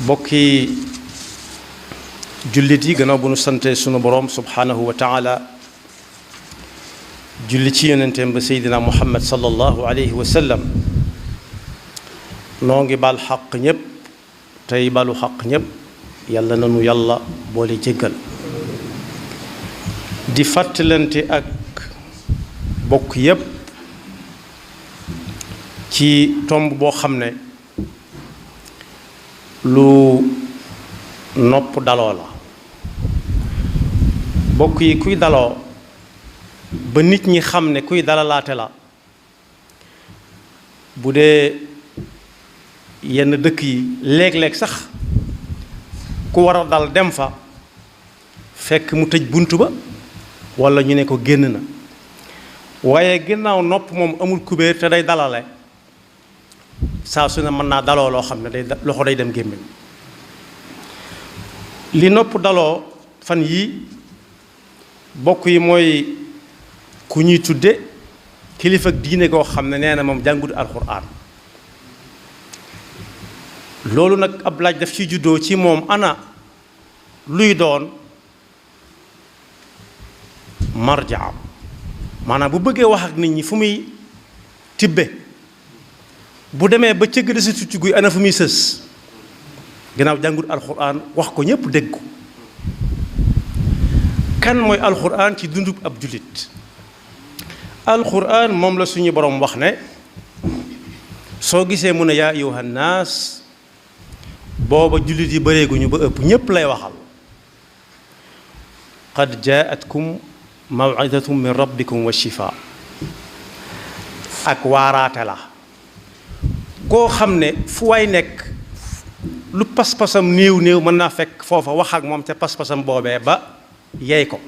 bokki jullit yi gannaaw bu nu sante sunu boroom subhaanahu wa taala julli ci yonenteem ba seydina muhammad sallallahu alayhi wa sallam noo ngi baal xaq ñépp tey balu xaq ñépp yàlla nanu yàlla boole jéggal di fàttalante ak bokk yépp ci tomb boo xam ne lu nopp daloo la bokk yi kuy daloo ba nit ñi xam ne kuy dalalaate la bu dee yenn dëkk yi léeg-léeg sax ku war a dal dem fa fekk mu tëj bunt ba walla ñu ne ko génn na waaye ginnaaw nopp moom amul kubéer te day dalale saa su ne mën naa daloo loo xam ne loxo day dem gémmiñ li nopp daloo fan yii bokk yi mooy ku ñuy tudde kilifa ak diine koo xam ne nee na moom jàngut alxuraan loolu nag ab laaj daf ciy juddoo ci moom ana luy doon marjaam maanaam bu bëggee wax ak nit ñi fu muy tibbe bu demee ba cëgg de si tucci guy ana fu muy sës ginnaaw jàngut alxuraan wax ko ñépp dégg ko kan mooy alxuraan ci dundub ab jullit alxuraan moom la suñu boroom wax ne soo gisee mu ne yaa ayyuhan naas booba jullit yi bareeguñu ba ëpp ñépp lay waxal qad jaatkum maw'idatun min rabbikum wa shifaa ak waaraate la koo xam ne fu waay nekk lu pas-pasam néew néew mën naa fekk foofa wax ak moom ca pas-pasam boobee ba yey ko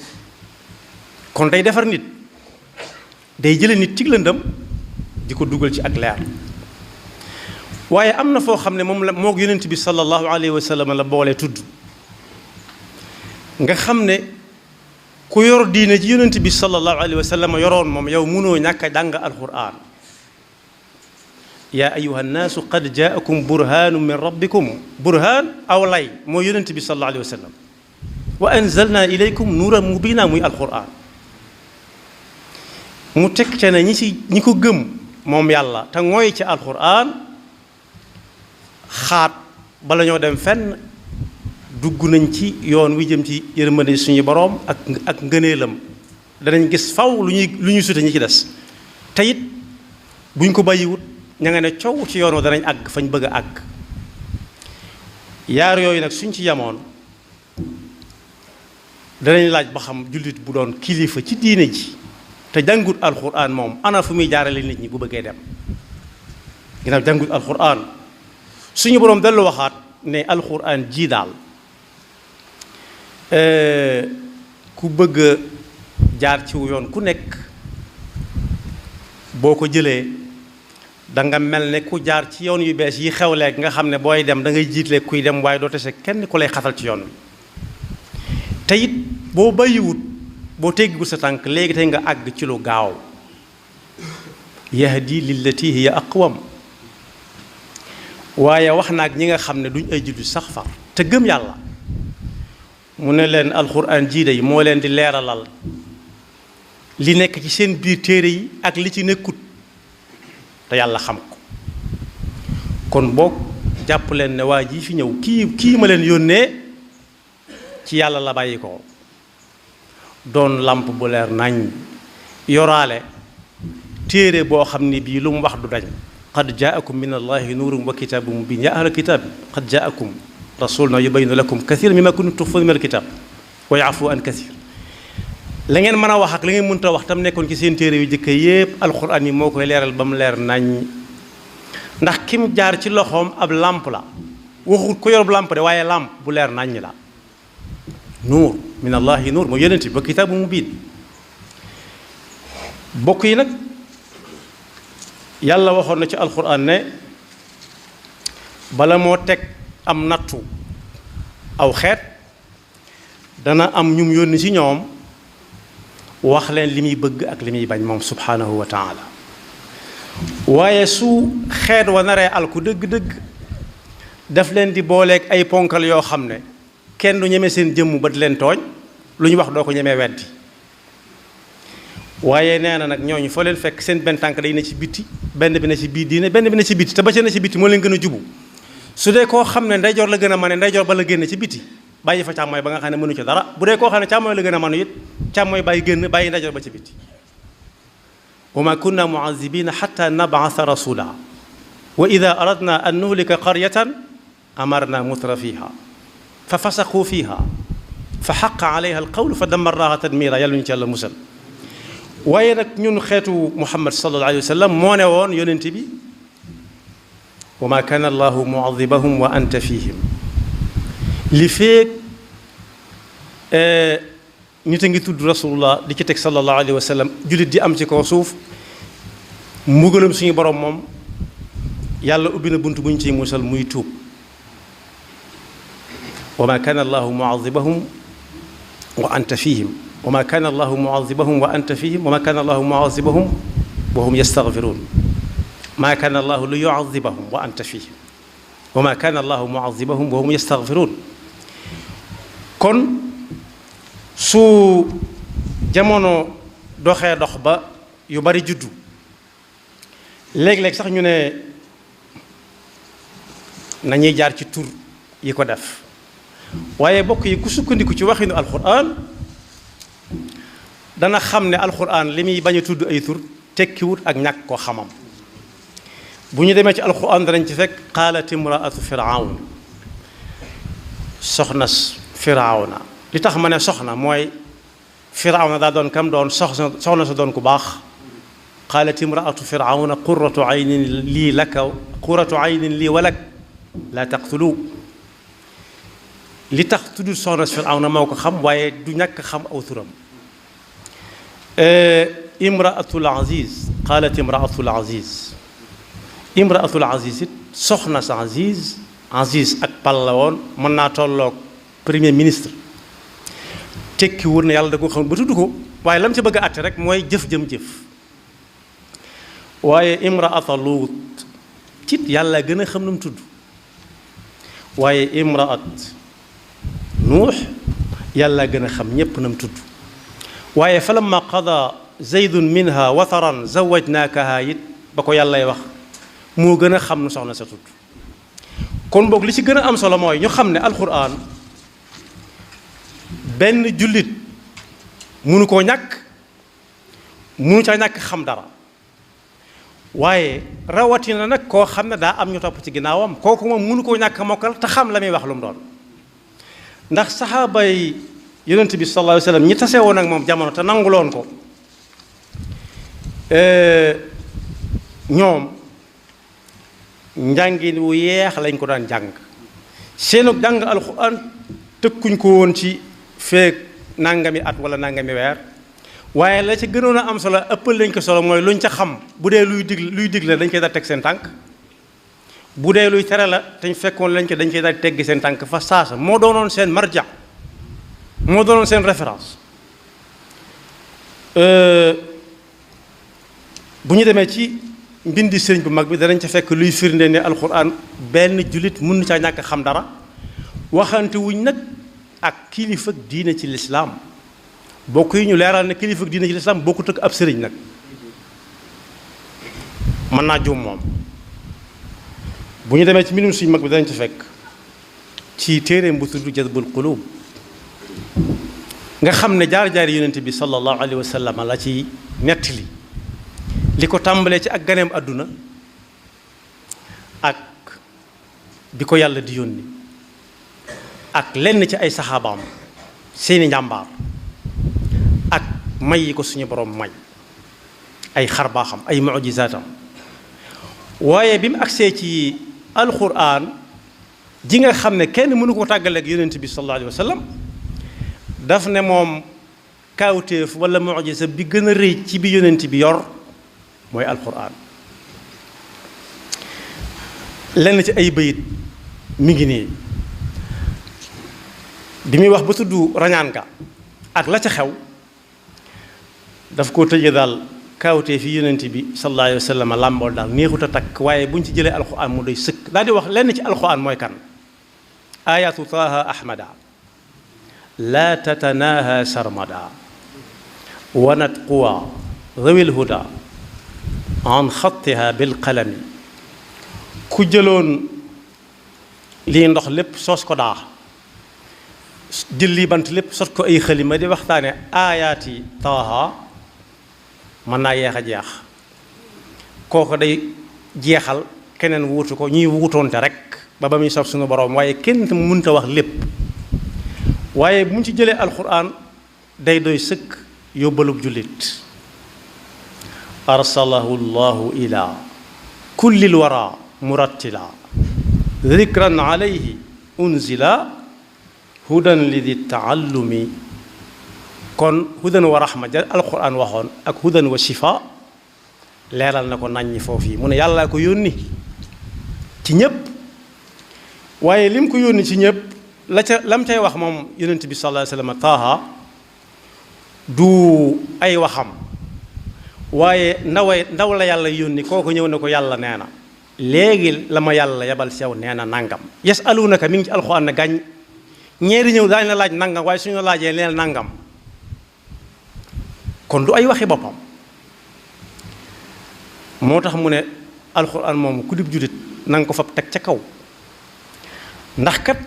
kon day defar nit day jële nit ci lëndëm di ko dugal ci ak leer waaye am na foo xam ne moom la moo yonent bi sallallahu alayhi wa sallam la boole tudd nga xam ne ku yor diine ji yonent bi sallallahu alayhi wa sallam yoroon moom yow mënoo ñàkk a jàng alxuraan yaa ayyuha nnaasu qad jaakum burhaanun min rabbikum burhaan aw lay mooy yonent bi sallallahu alayhi wa sallam wa anzalna ilaykum nuuran mubiina muy alxuraan mu teg ca ne ñi ko gëm moom yàlla te ngooy ci alxuraan xaat bala ñoo dem fenn dugg nañ ci yoon wi jëm ci yërmande suñu boroom ak ngëneelam danañ gis faw lu ñuy sute ñi ci des te it buñ ko bàyyiwut ña nga ne coow ci yoon wa danañ àgg fañ bëgg a àgg yaar yooyu nag suñ ci yamoon danañ laaj ba xam jullit bu doon kilifa ci diine ji te jàngut alxuraan moom ana fu muy jaarale nit ñi bu bëggee dem ginnaaw jàngut alxuraan suñu boroom dellu waxaat ne alxuraan ji daal ku bëgg a jaar ci yoon ku nekk boo ko jëlee da nga mel ne ku jaar ci yoon yu bees yi xew léegi nga xam ne booy dem da ngay jiitle kuy dem waaye doo tese kenn ku lay xatal ci yoon wi te it boo bàyyiwut boo teggiwut sa tànk léegi tey nga àgg ci lu gaaw yahdi lillati hiya aqwam waaye wax naag ñi nga xam ne duñ ay jullit sax far te gëm yàlla mu ne leen alxuraan jiida yi moo leen di leeralal li nekk ci seen biir téere yi ak li ci nekkut te yàlla xam ko kon boog jàpp leen ne waa ji fi ñëw kii ma leen yónnee ci yàlla la bàyyi ko doon làmp bu leer nañ yoraale téere boo xam ne bii lu mu wax du dañ qad jaakum min allahi nuurun wa kitaabun mubiin yaa ahlal kitaab qad jaakum rasuluna yubayyinu lakum kathiran mimma kuntum tukhfuuna min alkitab wa ya'fu an kathir la ngeen mën a wax ak la ngeen mënta wax tam nekkoon ci seen téere yu jëkk yépp alxuraan yi moo koy leeral ba mu leer nañ ndax kim jaar ci loxoom ab làmp la waxut ko yor làmp de waaye làmp bu leer nañ la nuur min allahi nuur mooy yonent bi ba kitaabu mubiin bokk yi nag yàlla waxoon na ci alxuraan ne bala moo teg am nattu aw xeet dana am ñum yónni ci ñoom wax leen li muy bëgg ak li muy bañ moom subhaanahu wa taala waaye su xeet wa naree alku dëgg-dëgg daf leen di booleeg ay ponkal yoo xam ne kenn du ñeme seen jëmm ba di leen tooñ lu ñu wax doo ko ñemee weddi waaye nee na nag ñooñu foo leen fekk seen benn tànk day ne ci bitti benn bi ne ci biir diine benn bi ne ci bitti te ba ca ne ci bitti moo leen gën a jubu su dee koo xam ne ndeyjoor la gën a mane ndeyjoor ba la génn ci bitti bàyyi fa càmmooy ba nga xam ne mënu ci dara bu dee koo xam ne càmmooy la gën a manu it càmmooy bàyyi génn bàyyi ndeyjoor ba ci bitti wa ma kunna mu'azzibina hatta nab'atha rasula wa idha aradna an nuhlika qaryatan amarna mutra fiha fa fasaqu fiha fa xaqa alayha alqawlu fa damarnaha tadmira yàlla ñu ci yàlla musal waaye nag ñun xeetu muhammad sallallahu alayhi wa sallam moo ne woon yonent bi wa ma kana allahu mu'adhibahum wa anta fihim li feeg nit a ngi tudd rasulullah di ci teg sallallahu alayhi wa sallam jullit di am ci kaw suuf mbugalam suñu borom moom yàlla ubbi na bunt bu ñu ciy musal muy tuub wa ma kana allahu mu'adhibahum wa anta fihim wa ma kana allahu mu'adhibahum wa anta fihim wa ma kana allahu mu'adhibahum wa hum yastaghfirun ma kana allahu li yu'adhibahum wa anta fihim wa ma kana allahu mu'adhibahum wa hum yastaghfirun kon su jamono doxee dox ba yu bari juddu léeg-léeg sax ñu ne nañuy jaar ci tur yi ko def waaye bokk yi ku sukkandiku ci waxinu alquran dana xam ne alquran li muy bañ a tudd ay tur tekkiwut ak ñàkk koo xamam bu ñu demee ci alquran danañ ci fekk qaalat imraatu firawn soxnas firawna li tax ma ne soxna mooy firawna daa doon kam doon soxna sa doon ku baax qaalat imraatu firawna qurratu aynin lii laka qurratu aynin lii walak laa taqtulu li tax tudd soxna si firawna moo ko xam waaye du ñàkk xam aw turam imraatul aziz qaalat imraatul aziz imraatul aziz it soxna sa aziz ak pal la woon mën naa tolloog premier ministre tekki wër na yàlla da ko xam ba tudd ko waaye lam ci bëgg a àtte rek mooy jëf jëm jëf waaye imraata luut cit yàlla gën a xam nu mu tudd waaye imraat nuux yàlla gën a xam ñépp na mu tudd waaye fa lamma qada zaydun minha wataran zawajnaakaha it ba ko yàllay wax moo gën a xam nu soxna sa tudd kon boog li ci gën a am solo mooy ñu xam ne alquran benn jullit munu koo ñàkk munu ca ñàkk xam dara waaye rawatina nag koo xam ne daa am ñu topp ci ginnaawam kooku moom munu koo ñàkk mokkal te xam la muy wax lu mu doon ndax saxaaba yi yonent bi sallallahu alayhi wa sallam ñi tase woon ak moom jamono te nanguloon ko ñoom njàngin wu yeex lañ ko daan jàng seenu jàng alxuraan tëkkuñ ko woon ci feek nangami at wala nangami weer waaye la ci gënoon a am solo ëppal lañ ko solo mooy luñ ca xam bu dee luy digle dañ koy daal teg seen tànk bu dee luy tere la te ñu fekkoon lañ ko dañ koy daal teggi seen tànk fa saasa moo doonoon seen marja moo doonoon seen référence bu ñu demee ci mbindi sëriñ bu mag bi danañ ca fekk luy firnde ne alxuraan benn jullit mun na caa ñàkk xam dara waxante wuñ nag ak kilifa diine ci lislaam bokk yi ñu leeral ne kilifa diine ci lislaam bokkut ak ab sëriñ nag mën naa juum moom bu ñu demee ci mbindum suñu mag bi danañ ca fekk ci téeréem bu tudd jazbul qulub nga xam ne jaar-jaari yonent bi sallallahu alayhi wa sallam la ci nettali li ko tàmbalee ci ak ganeem àdduna ak bi ko yàlla di yónni ak lenn ci ay saxaabaam seeni njàmbaar ak may yi ko suñu borom may ay xarbaaxam ay mu'jizaatam waaye bi mu agsee ci alxuraan ji nga xam ne kenn mënu ko tàggaleeg yonent bi sallallahu alayhi wa sallam daf ne moom kaawteef wala mu'jiza bi gën a rëy ci bi yonent bi yor mooy alxuraan lenn ci ay bayit mi ngi nii bi muy wax ba tudd rañaan ga ak la ca xew daf koo tëjee daal kaawtee fi yonent bi sallallahu alayhi wa sallam làmbool daal neexut a takk waaye bu ñu ci jëlee alxuraan mu doy sëkk sëkk daal di wax lenn ci alquran mooy kan ayatu taaha ahmada laa tatanaaha sarmada wanat quwa zawil huda an xattiha bilqalami ku jëloon lii ndox lépp sos ko daa jël lii bant lépp sos ko ay xalima di waxtaane aayaati taaha mën naa yeex a jeex kooku day jeexal keneen wuutu ko ñuy wuutoonte rek ba muy sob suñu boroom waaye kenn mënta wax lépp waaye bu mu ci jëlee alquran day doy sëkk yóbbalub jullit arsalahu llahu ila kullil wara murattila dikran alayhi unzila hudan li di taallumi kon hudan wa rahma ja alquran waxoon ak hudan wa shifa leeral na ko naññi foofu yi mu ne yàllaa ko yónni ci ñépp waaye lim ko yónni ci ñépp lam cay wax moom yonent bi sallallahu alayhi wa sallam taaha du ay waxam waaye ndaw la yàlla yónni kooku ñëw na ko yàlla nee na léegi la ma yàlla yabal sew nee na nangam yasalunaka mi ngi ci alxuraan ne gàññ ñeeri ñëw daañu la laaj nangam waaye suñu laajee neel nangam kon du ay waxi boppam moo tax mu ne alxuraan moom ku dib julit na nga ko fab teg ca kaw ndax kat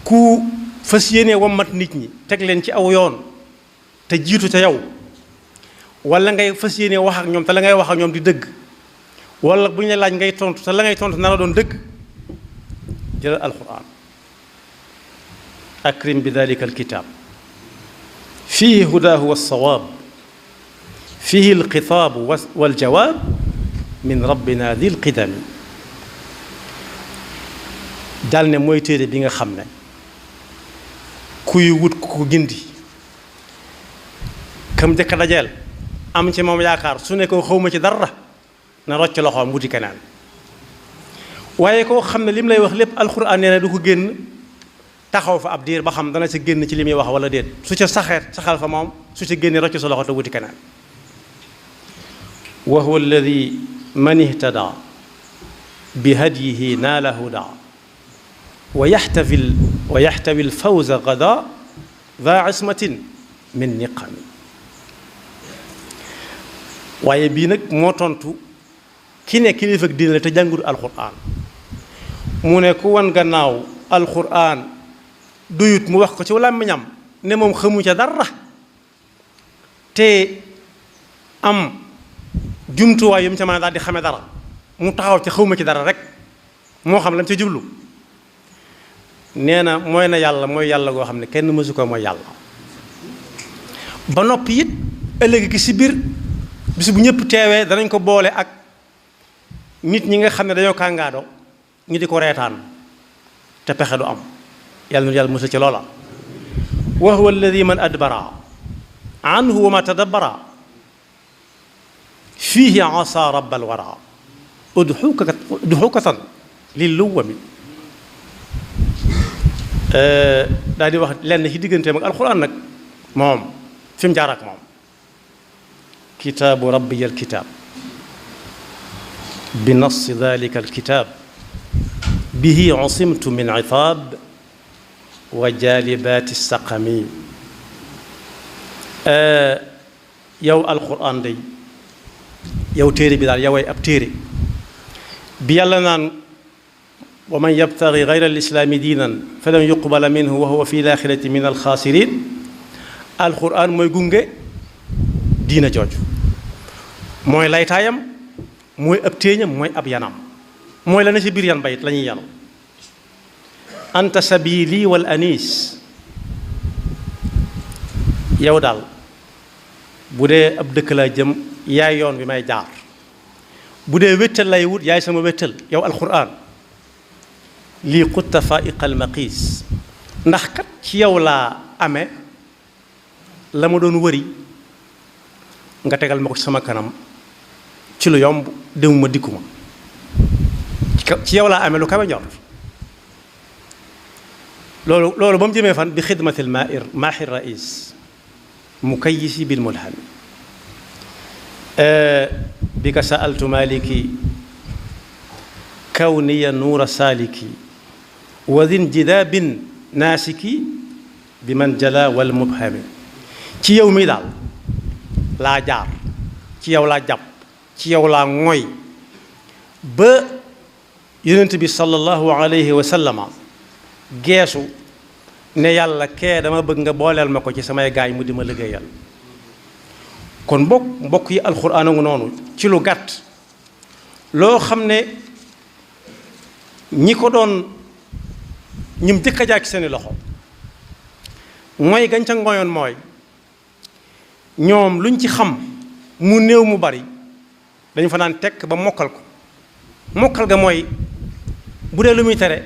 ku fas yéene wammat nit ñi teg leen ci aw yoon te jiitu ca yow wala ngay fas yéene wax ak ñoom te la ngay wax ak ñoom di dëgg wala bu ñu la laaj ngay tontu te la ngay tontu na la doon dëgg jëlal alxuraan akrim bi dalika alkitab fihi hudaahu wassawaab fihi alxitaabu waljawaab min rabbina dil qidami dal ne mooy téere bi nga xam ne kuy wut ku ko gindi kam njëkk dajeel am ci moom yaakaar su ne ko xawma ci dara na rocc loxoom wuti keneen waaye koo xam ne li mu lay wax lépp alxuraan nee na du ko génn taxaw fa ab diir ba xam dana ca génn ci li muy wax wala déet su ca saxal fa moom su ca génne rocc sa loxo te wuti keneen wa huwa alladi man ihtada bi hadyihi naala huda wa yaxtawi alfawza gada daa ismatin min niqami waaye bii nag moo tontu ki ne kilifa ak diine la te jàngul alquran mu ne ku wan gannaaw alquran duyut mu wax ko ci làmmiñam ne moom xamu ca dara te am jumtuwaay yu mu ca mën a daal di xame dara mu taxaw ci xawma ci dara rek moo xam lam ca jublu nee na mooy na yàlla mooy yàlla goo xam ne kenn mësu ko mooy yàlla ba noppi it ëllëg gi si biir bis bu ñëpp teewee danañ ko boole ak nit ñi nga xam ne dañoo kàngaado ñu di ko reetaan te pexe du am yàlla nu yàlla mësa ci loola wa huwa alladi man adbara anhu wa ma tadabbara fiihi asa rabbal wara udxukatan lil luwami daal di wax lenn ci digganteem ak alxuraan nag moom fi mu jaar ak moom kitaabu rabbiya alkitaab bi nassi dalika alkitaab bihi usimtu min itaab wa jaalibaati saqami yow alxuraan day yow téere bi daal yoway ab téere bi yàlla naan wa man yabtagi gayra alislaami diinan falan yuqbala minhu wa huwa fi laaxirati min alxaasiriin alxuraan mooy gunge diina jooju mooy laytaayam mooy ab téeñam mooy ab yanam mooy la ne ci biir yan bayit la ñuy yanu anta sabili wal anis yow daal bu dee ab dëkk laa jëm yaay yoon bi may jaar bu dee wéttal lay wut yaay sama wéttal yow alxuraan lii xutta faiqal maqiis ndax kat ci yow laa amee la ma doon wëri nga tegal ma ko ci sama kanam ci lu yomb demuma dikkuma ci yow laa amee lu kawe njort loolu ba mu jëmee fan bi xidmatil maaxir rais mukayisi bil mulhami bi ka saaltu maliki kawniya nuura saaliki wa din jidaabin naasiki bi man jala wal mubhami ci yow mi daal laa jaar ci yow laa jàpp ci yow laa ngoy ba yonent bi sallallahu alayhi wa sallama geesu ne yàlla kee dama bëgg nga booleel ma ko ci samay gaay mu di ma liggéeyal kon mbokk yi alxuraan a ngi noonu ci lu gàtt loo xam ne ñi ko doon ñim jëkk a jaar ci seeni loxo mooy gañ ca ngoyoon mooy ñoom luñ ci xam mu néew mu bari dañu fa naan tekk ba mokkal ko mokkal ga mooy bu dee lu muy tere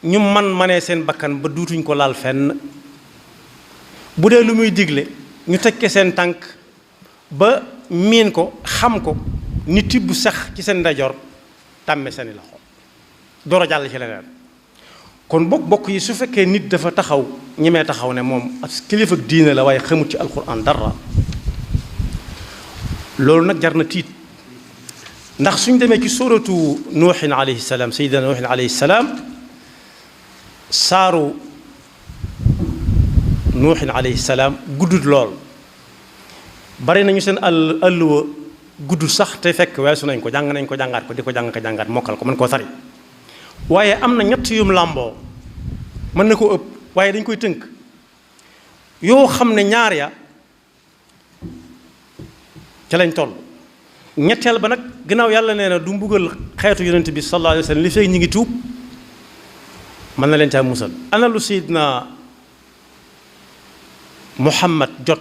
ñu manee seen bakkan ba duutuñ ko laal fenn bu dee lu muy digle ñu tekke seen tànk ba miin ko xam ko ni tibb sax ci seen ndeyjoor tàmme seeni loxo door a jàll ci leneen kon bokk yi su fekkee nit dafa taxaw ñemee taxaw ne moom ak kilifa diine la waaye xamut ci alxuraan dara loolu nag jar na tiit ndax suñ demee ci suuratu nuuxin alayhi salaam sayyidina nuuxin alayhi salaam saaru nuuxin alayhi salaam guddut lool bari nañu seen àlluwa guddut sax te fekk weesu nañ ko jàng nañ ko jàngaat ko di ko jàng ko jàngaat mokkal ko mën koo tari waaye am na ñett yum làmboo mën na koo ëpp waaye dañ koy tënk yoo xam ne ñaar ya ca lañ toll ñetteel ba nag gannaaw yàlla nee na du mbugal xeetu yonent bi sallallahu alayhi wa sallam li fekk ñi ngi tuub mën na leen caa musal ana lu Seydina Muhammad jot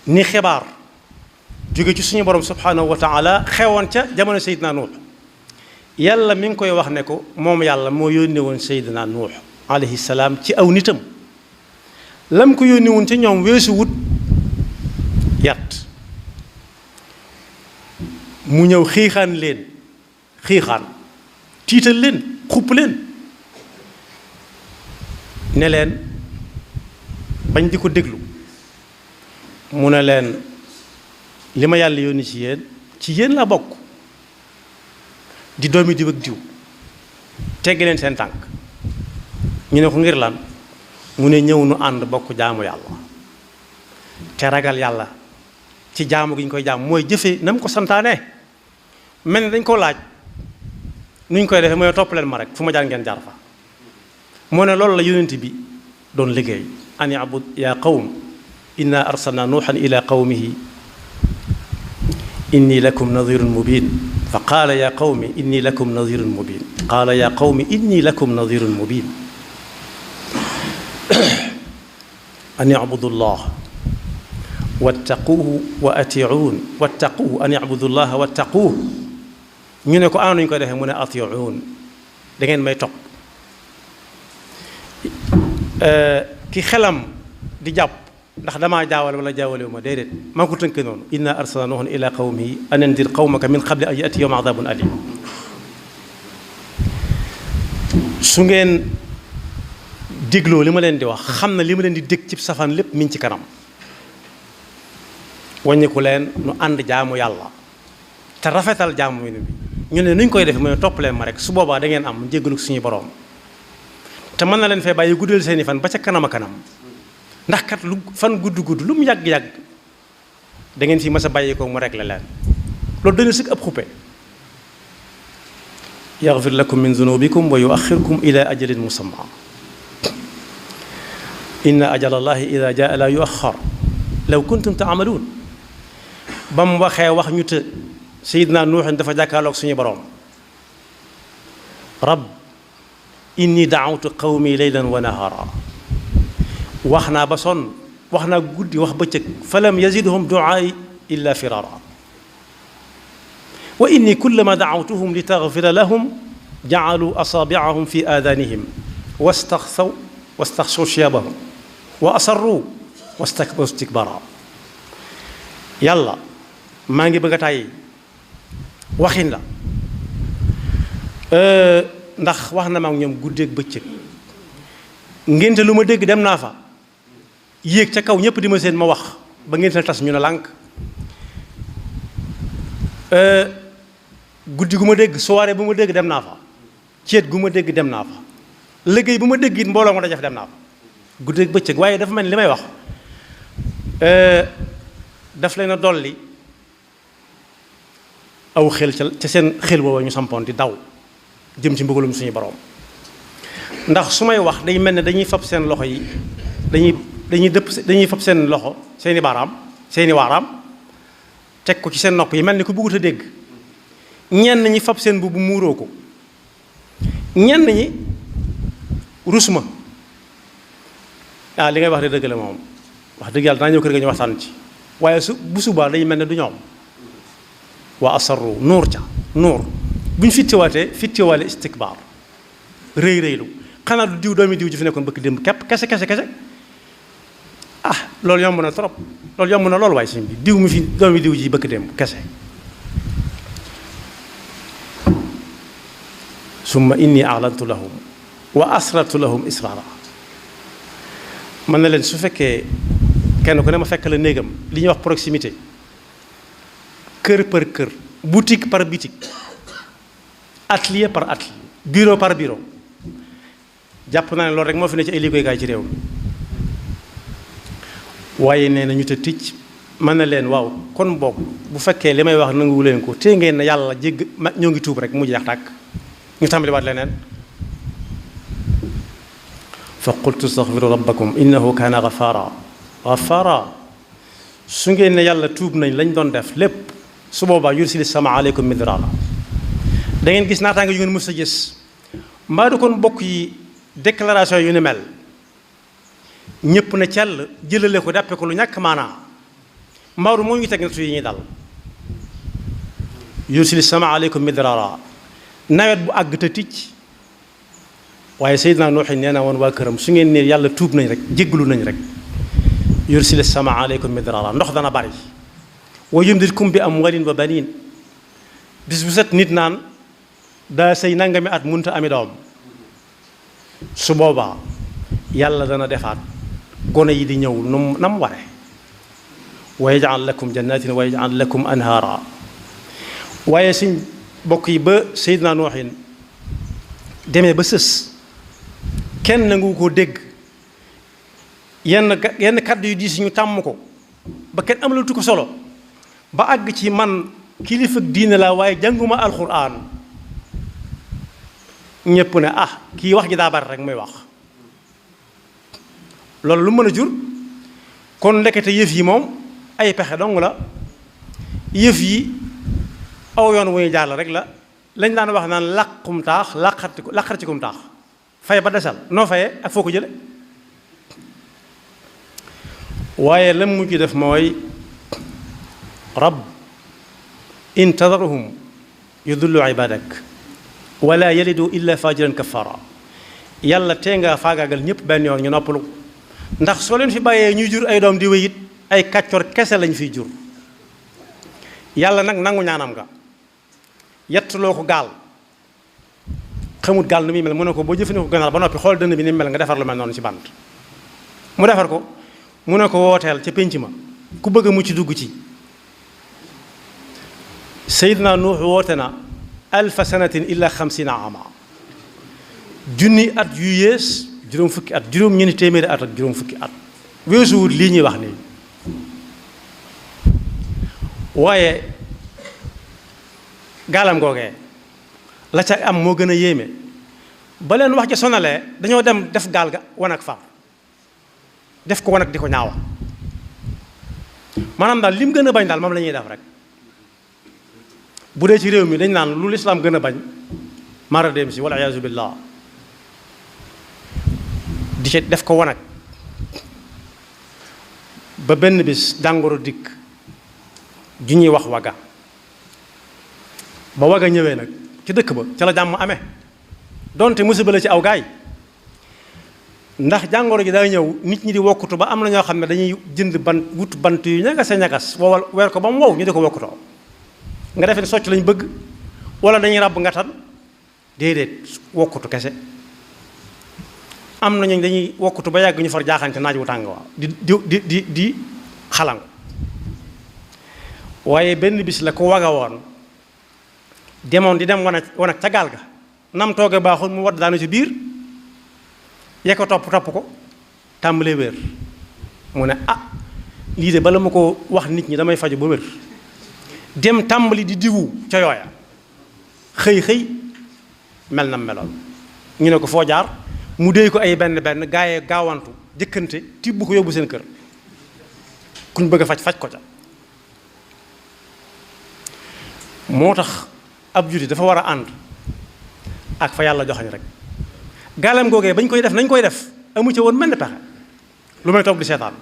ni xibaar jóge ci suñu borom subhanahu wa taala xewoon ca jamono Seydina Nuux yàlla mi ngi koy wax ne ko moom yàlla moo yónne woon Seydina Nuux alayhi salaam ci aw nitam lam ko yónne woon ca ñoom weesu wut yat mu ñëw xiixaan leen xiixaan tiital leen xupp leen ne leen bañ di ko déglu mu ne leen li ma yàlla yónni ci yéen la bokk di doomi diw ak diw tegg leen seen tànk ñu ne ko ngir lan mu ne ñëw nu ànd bokk jaamu yàlla te ragal yàlla ci jaamu gi ñu koy jaam mooy jëfe na mu ko santaane mel ni dañ ko laaj nu ñu koy defee mooy topp leen ma rek fu ma jaar ngeen jaar fa moo ne loolu la yonent bi doon liggéey an yabud ya qawm inna arsalna nuuhan ila qawmihi inni lakum nadirun mubin fa qaala ya qawmi inni lakum nadirun mubin qaala ya qawmi inni lakum nadirun mubin an yabudu llah wattaquuhu wa atiuun wattaquuhu an yabudu llaha wattaquuhu ñu ne ko ana ñu koy defee mu ne atiuun da ngeen may topp ki xelam di jàpp ndax damaa jaawale wala jaawale wu ma déedéet maa ngi ko tënk noonu inna arsalna nuuhan ila qawmihi an andir qawmaka min qabli an yatiyahum adabun alim su ngeen dégloo li ma leen di wax xam na li ma leen di dégg ci safaan lépp mi ngi ci kanam wàññiku leen nu ànd jaamu yàlla te rafetal jaamu bi ñu ne nuñ koy defee mooy topp leen ma rek su boobaa da ngeen am jéggalu suñu boroom te mën na leen fee bàyyi guddal seeni fan ba ca kanam a kanam ndax kat lu fan gudd lu mu yàgg-yàgg da ngeen fi mas a bàyyi ko mu réglé leen loolu dana sëkk ab xuppe yaxfir lakum min zunubikum wa yuaxirkum ila ajalin musamma inna ajalallahi ida jaa la yuaxar law kuntum taamaluun ba mu waxee wax ñu të sayidna nuuxin dafa jàkkaarloog suñu boroom rab inni daawtu qawmi laylan wa nahara wax naa ba sonn wax naa guddi wax bëccëg falam yazidhum duaai illa firara wa inni kullama daawtuhum li taxfira lahum jaalu asaabiahum fi aadanihim wastaxsaw siyabahum wa asarru wastakbaru istikbara yàlla maa ngi bëgg a tàyyi waxin la ndax wax na ma ak ñoom guddeeg bëccëg ngénte lu ma dégg dem naa fa yéeg ca kaw ñëpp di ma seen ma wax ba ngénte tas ñu ne lànk guddi gu ma dégg soirée bu ma dégg dem naa fa ceet gu ma dégg dem naa fa liggéey bu ma dégg it mbooloo ma dajaf dem naa fa guddi ak bëccëg waaye dafa mel ni li may wax daf leen a dolli aw xel ca seen xel booba ñu sampoon di daw jëm ci mbugalum suñu borom ndax su may wax day mel ne dañuy fab seen loxo yi dañuy fab seen loxo seeni baaraam seeni waaraam teg ko ci seen nopp yi mel ni ku bëggut a dégg ñenn ñi fab seen mbubb muuroo ko ñenn ñi rus ma li ngay wax de dëgg la moom wax dëgg yàlla danaa ñëw kër ga ñu waxtaan ci waaye bu subaa day mel ne du ñoom waa asarru nuur ca nuur bu ñu fittewaale istikbaar rëy rëylu xanaa du diw doomi diw ji fi nekkoon bëgg démb képp kese loolu yomb na trop loolu yomb na loolu waaye sëñ bi diw mi fi doomi diw ji bëgg démb kese summa inni a'lantu lahum wa asrartu lahum israra man na leen su fekkee kenn ku ne ma fekk la néegam li ñuy wax proximité kër par kër boutique par boutique atelier par atelier bureau par bureau jàpp naa ne loolu rek moo fi ne ci ay liggéeykaay ci réew mi waaye nee na ñu te ticc mën na leen waaw kon boog bu fekkee li may wax nanguwu leen ko te ngeen ne yàlla jégg ñoo ngi tuub rek mu jeex tàkk ñu tàmbaliwaat leneen fa qultu astaghfiru rabbakum innahu kaana ghafaara su ngeen ne yàlla tuub nañ lañ doon def lépp su boobaa yursili sama aleykum midraara da ngeen gis naataanga yu ngeen mës a gis mbaa du kon bokk yi déclaration yu ni mel ñëpp ne cell jëlale ko dàppe ko lu ñàkk maanaa mbaaru moo ñu teg nattu yi ñuy dal yursili sama aleykum midraara nawet bu àgg te ticc waaye Seydina Nuuh nee na woon waa këram su ngeen ne yàlla tuub nañ rek jéggalu nañ rek yursili sama aleykum midraara ndox dana bari wa yumdidkum bi amwalin wa baniin bis bu set nit naan daa sëy nangami at munta ami doom su boobaa yàlla dana defaat gone yi di ñëw nam ware wa yaj'al lakum jannatin wa yaj'al lakum anhaara waaye suñ bokk yi ba Seydina Nuuhin demee ba sës kenn nangu ko dégg yenn kàddu yu diis ñu tàmm ko ba kenn amalatu ko solo ba àgg ci man kilifa diine la waaye jànguma alxuraan ñépp ne kii wax ji daa bari rek muy wax loolu lu mën a jur kon ndekete yëf yi moom ay pexe dong la yëf yi aw yoon wu ñu jaar la rek la lañ daan wax naan làqum taax làqar ci kum taax fay ba desal noo fayee ak foo ko jële waaye lam mujj def mooy rab in tadarhum yudullu ibadak wala yalidu illa fajiran kafara yàlla tee nga faagaagal ñëpp benn yoon ñu noppalu ndax soo leen fi bàyyee ñuy jur ay doom di wéyit ay kàccoor kese lañ fiy jur yàlla nag nangu ñaanam nga yettuloo ko gaal xamut gaal nu muy mel mu ne ko boo jëfandikoo ganaar ba noppi xool dënn bi ni mel nga defar lu mel noonu ci bant mu defar ko mu ne ko wooteel ca pénc ma ku bëgg a mucc dugg ci Seydina Nuux woote na alfa sanatin illa 50 ama junni at yu yées juróom fukki at juróom ñeenti téeméeri at ak juróom fukki at weesuwut lii ñuy wax nii waaye gaalam googee la ca am moo gën a yéeme ba leen wax ja sonalee dañoo dem def gaal ga wanag far def ko wanag di ko ñaawa maanaam daal lim gën a bañ daal moom la ñuy def rek bu dee ci réew mi dañ naan lu lislaam gën a bañ mara dem si wala iyaazu billah di ci def ko wanag ba benn bis jàngoro dikk ju ñuy wax waga ba waga ñëwee nag ci dëkk ba ca la jàmm amee donte musiba la ci aw gaay ndax jàngoro ji daa ñëw nit ñi di wokkutu ba am na ñoo xam ne dañuy jënd wut bant yu ñagas a ñagas wowal weer ko ba mu wow ñu di ko wokkutoo nga defee ne socc lañ bëgg wala dañuy ràbb nga tan déedéet wokkutu kese am na ñu dañuy wokkutu ba yàgg ñu far jaaxante naaj wu tàng waaw di xalangu waaye benn bis la ko waga woon demoon di dem wanag ca gaal ga nam tooge baaxul mu wadd daanu ci biir ya ko topp ko tàmbalee wér mu ne lii de bala ma ko wax nit ñi damay faju ba wér dem tàmbali di diwu ca yooya xëy mel na meloon ñu ne ko foo jaar mu déy ko ay benn gaayee gaawantu jëkkante tibb ko yóbbu seen kër kuñ bëgg a faj ko ca moo tax ab jullit dafa war a ànd ak fa yàlla joxañ rek gaalam googee bañ koy def nañ koy def amu ca woon mel ne pexe lu may toog di seetaan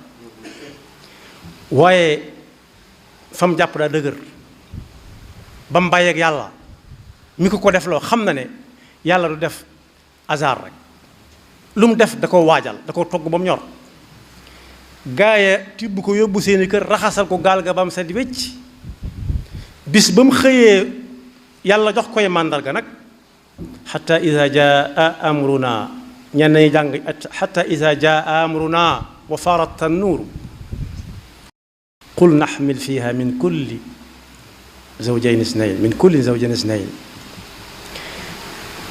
waaye fam jàpp daa dëgër ba mu bàyyeeg yàlla mi ko def loo xam na ne yàlla du def hasard rek lu mu def da ko waajal da ko togg ba mu ñor gaaya tibb ko yóbbu seeni kër raxasal ko gaal ga ba mu set wecc bis ba mu xëyee yàlla jox koy màndarga nag xatta ida jaa amruna ñenn ñi jàng xatta ida jaa amruna wa farat tannuuru qul naxmil fiha min kulli zawjayn isnayn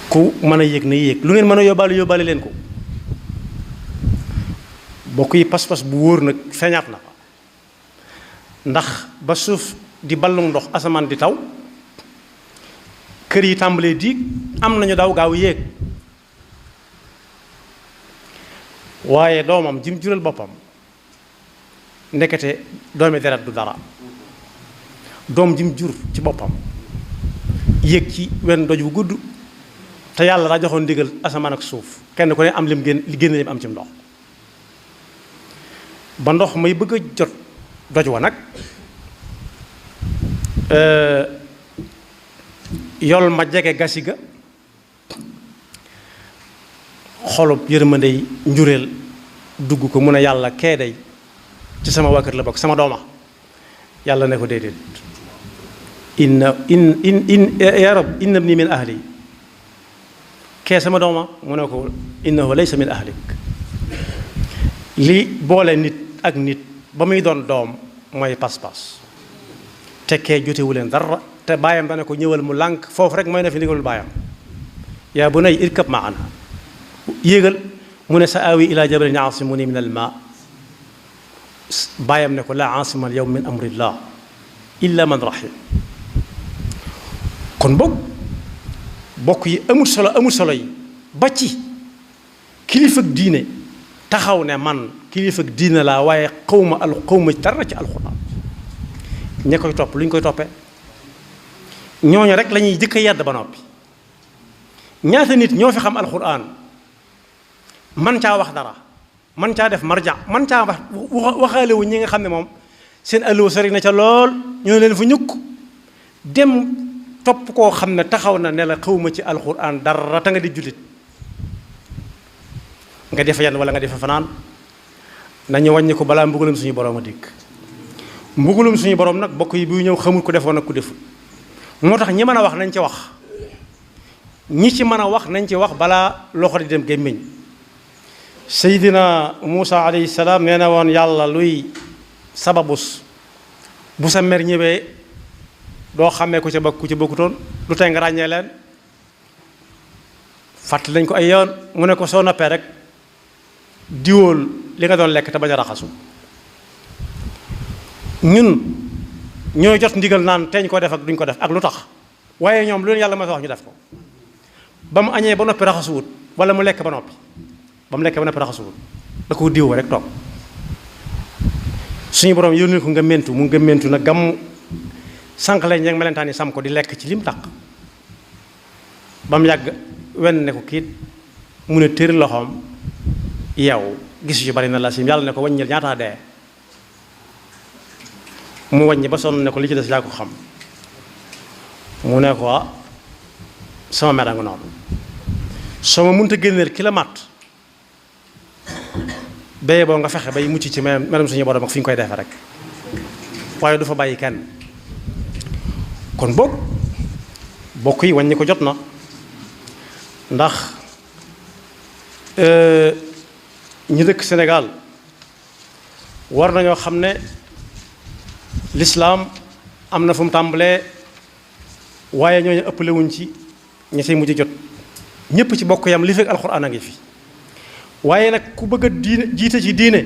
ku mën a yéeg na yéeg lu ngeen mën a yóbbaale leen ko bokk yi pas-pas bu wóor nag feeñaat na fa ndax ba suuf di ballum ndox asamaan di taw kër yi tàmbalee diig am nañu daw gaaw yéeg waaye doomam jim jural boppam ndekete doomi deret du dara doom jim jur ci boppam yéeg ci wenn doj wu gudd te yàlla daa joxoon ndigal asamaan ak suuf kenn ku ne am lim lim am ci ndox ba ndox may bëgg a jot doj wa nag yol ma jege gasi ga xolub yërmandey njureel dugg ko mun a yàlla kee day ci sama waa kër la bokk sama dooma yàlla ne ko déedéet ya rab inna ibni min ahli kee sama dooma mu ne ko innahu laysa min ahlik li boole nit ak nit ba muy doon doom mooy pas-pas te kee jotewu leen dara te baayam dana ko ñëwal mu lànk foofu rek mooy na fi ndigalul baayam yaa bunay irkab maana yéegal mu ne sa awi ila jabalin yaasimuni min al ma baayam ne ko la aasima al yawm min amrillah illa man rahim kon bokk yi amul solo yi ba ci kilifa ak diine taxaw ne man kilifa ak diine laa waaye xawma dara ci alxuraan ña koy topp lu ñu koy toppee ñooñu rek la ñuy jëkk a yedd ba noppi ñaata nit ñoo fi xam alxuraan man caa wax dara man caa def marja man caa waxaale wu ñi nga xam ne moom seen alluwa sori na ca lool ñoo leen fa ñukk dem topp koo xam ne taxaw na ne la xawma ci alxuraan dara ta nga di jullit nga defa yenn wala nga defa fanaan nañu wàññi ko balaa mbugalum suñu borom a dikk mbugalum suñu borom nag bokk yi bu ñëw xamul ku defoon ak ku deful moo tax ñi mën a wax nañ ci wax ñi ci mën a wax nañ ci wax balaa loxo di dem gémmiñ Seydina Muusa alayhi salaam nee na woon yàlla luy sababus bu sa mer ñëwee doo xàmmee ku ca bokk ku ci bokkutoon lu tey nga ràññee leen fàttali nañ ko ay yoon mu ne ko soo noppee rek diwóol li nga doon lekk te bañ a raxasu ñun ñooy jot ndigal naan teeñ ko def ak duñ ko def ak lu tax waaye ñoom lu leen yàlla ma sa wax ñu def ko ba mu añee ba noppi raxasuwut wala mu lekk ba noppi ba mu lekk ba noppi raxasuwut da ko diw rek toog suñu borom yónni ko nga mentu mu nga mentu na gàmm sànq lañ ñeg melentaan yi sam ko di lekk ci lim taq ba mu yàgg wenn ne ko kiit mu ne tëri loxoom yow gis yu bari na la sim yàlla ne ko wàññil ñaataa dee mu wàññi ba sonn ne ko li ci des yaa ko xam mu ne ko sama mera nga noonu soo ma mënta génneel ki la màtt béye boo nga fexe bay mucc ci meram suñu borom ak fi ñu koy defee rek waaye du fa bàyyi kenn kon bokk yi wàññi ko jot na ndax ñi dëkk Sénégal war nañoo xam ne lislaam am na fu mu tàmbalee waaye ñooñu ëppale wuñ ci ña say mujj jot ñëpp ci bokk yam li fekk alxuraan a ngi fi. waaye nag ku bëgg a jiite ci diine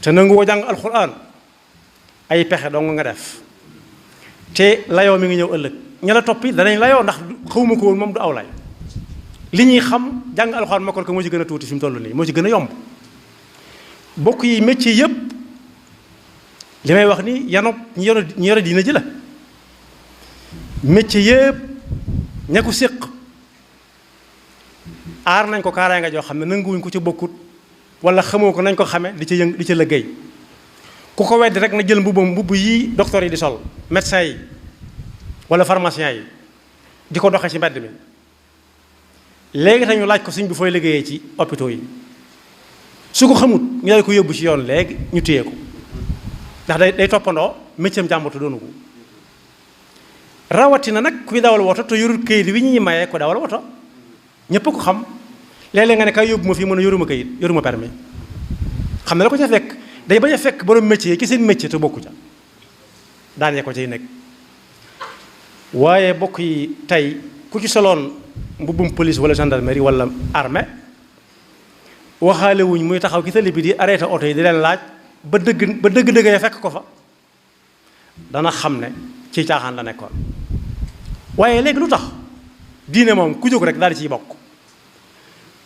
te nanguwoo jàng alxuraan ay pexe dong nga def te layoo mi ngi ñëw ëllëg ña la toppi danañ layoo ndax xawma ko woon moom du aw lay li ñuy xam jàng alxuraan mokkal ko moo ci gën a tuuti fi mu toll nii moo ci gën a yomb. bokk yi métier yëpp li may wax ni yanob ñi yore diine ji la métier yëpp ña ko séq aar nañ ko kaaraay nga joo xam ne nanguwuñ ko ci bokkut wala xamoo ko nañ ko xame di ca di ca liggéey ku ko weddi rek na jël mbubb yi docteur yi di sol médecin yi wala pharmacien yi di ko doxe ci mbedd mi léegi tañu laaj ko suñ bi fooy liggéeyee ci hôpitaux yi su ko xamut ñu daal ko yóbbu ci yoon léegi ñu téye ko ndax day toppandoo métier am jàmbatu doonu ko rawatina nag kuy dawal woto te yorul këyit wi ñuy mayee ko dawal woto ñëpp ko xam léeg-léeg nga ne kay yóbbu ma fii mën a yoruma këyit yoruma permis xam ne la ko ca fekk day bañ a fekk borom métier ci seen métier te bokku ca daanee ko ciy nekk. waaye bokk yi tey ku ci soloon mbubbum police wala gendarmerie wala armée waxaale wuñ muy taxaw ki tali bi di arrêté oto yi di leen laaj ba dëgg fekk ko fa dana xam ne ci caaxaan la nekkoon. waaye léegi lu tax diine moom ku jóg rek daal di ciy bokk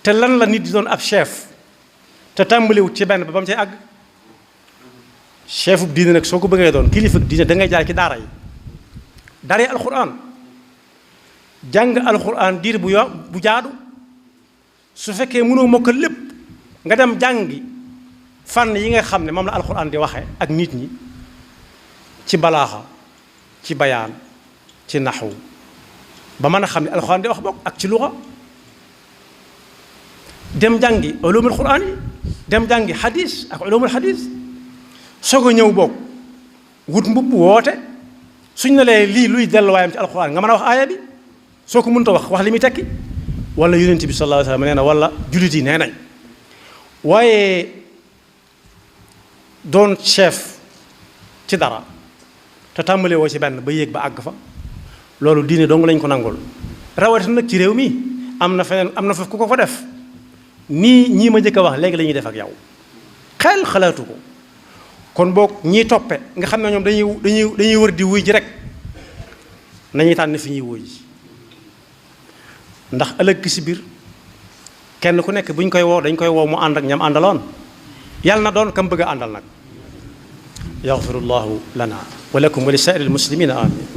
te lan la nit di doon ab chef te tàmbaliwut ci benn ba mu cay àgg chefu diine nag soo ko bëggee doon kilifa diine da ngay jaar ci daara yi daara yi alxuraan jàng alxuraan diir bu jaadu su fekkee mënoo mokkal lépp nga dem jàngi fànn yi nga xam ne moom la alxuraan di waxe ak nit ñi ci balaaxa ci bayaan ci naxwu ba mën a xam ne alxuraan di wax bokk ak ci luxa dem jàngi ulumul xuraan yi dem jàngi xadis ak ulumul xadis soog a ñëw bokk wut mbubb woote suñ ne lee lii luy delluwaayam ci alxuraan nga mën a wax aaya bi soo ko mënta wax li muy tekki wala yonent bi sallallahu alayhi wa sallam nee na wala jullit yi nee nañ. waaye doon chef ci dara te tàmbalee woo ci benn ba yéeg ba àgg fa loolu diine dong lañ ko nangul rawatina nag ci réew mi am na feneen am na fa ku ko fa def nii ñii ma njëkk a wax léegi la ñuy def ak yow xel xalaatu ko. kon boog ñiy toppe nga xam ne ñoom dañuy wër di wuy ji rek nañuy tànn fi ñuy wuy ji ndax ëllëg si biir kenn ku nekk bu ñu koy woo dañ koy woo mu ànd ak ñam àndaloon yàlla na doon kam bëgg a àndal nag yaxfirullahu lana wa lakum wa li saa'iril muslimina amin